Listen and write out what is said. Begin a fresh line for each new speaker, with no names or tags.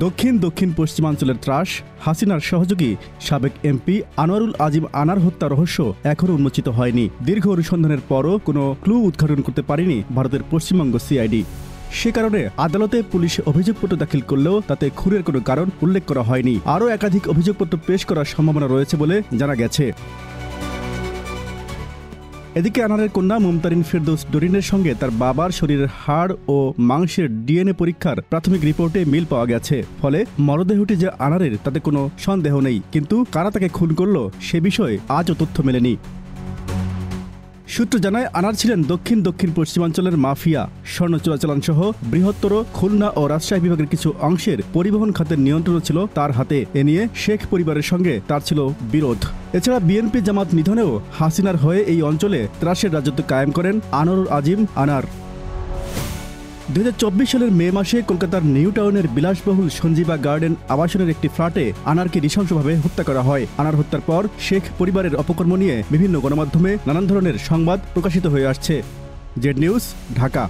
দক্ষিণ দক্ষিণ পশ্চিমাঞ্চলের ত্রাস, হাসিনার সহযোগী সাবেক এমপি আনোয়ারুল আজিম আনার হত্যা রহস্য এখনও উন্মোচিত হয়নি। দীর্ঘ অনুসন্ধানের পরও কোনো ক্লু উদ্ঘাটন করতে পারেনি ভারতের পশ্চিমবঙ্গ সিআইডি। সে কারণে আদালতে পুলিশ অভিযোগপত্র দাখিল করলেও তাতে খুনের কোনো কারণ উল্লেখ করা হয়নি। আরও একাধিক অভিযোগপত্র পেশ করার সম্ভাবনা রয়েছে বলে জানা গেছে। এদিকে আনারের কন্যা মুমতারিন ফেরদৌস ডরিনের সঙ্গে তার বাবার শরীরের হাড় ও মাংসের ডিএনএ পরীক্ষার প্রাথমিক রিপোর্টে মিল পাওয়া গেছে। ফলে মরদেহটি যে আনারের তাতে কোনো সন্দেহ নেই, কিন্তু কারা তাকে খুন করল সে বিষয়ে আজও তথ্য মেলেনি। সূত্র জানায়, আনার ছিলেন দক্ষিণ দক্ষিণ পশ্চিমাঞ্চলের মাফিয়া। স্বর্ণ চোরাচালান সহ বৃহত্তর খুলনা ও রাজশাহী বিভাগের কিছু অংশের পরিবহন খাতের নিয়ন্ত্রণ ছিল তার হাতে। এ নিয়ে শেখ পরিবারের সঙ্গে তার ছিল বিরোধ। এছাড়া বিএনপি জামাত নিধনেও হাসিনার হয়ে এই অঞ্চলে ত্রাসের রাজত্ব কায়েম করেন আনোয়ারুল আজিম আনার। 2024 সালের মে মাসে কলকাতার নিউ টাউনের বিলাসবহুল সঞ্জীবা গার্ডেন আবাসনের একটি ফ্ল্যাটে আনারকে নৃশংসভাবে হত্যা করা হয়। আনার হত্যার পর শেখ পরিবারের অপকর্ম নিয়ে বিভিন্ন গণমাধ্যমে নানান ধরনের সংবাদ প্রকাশিত হয়ে আসছে। Z news, Dhaka.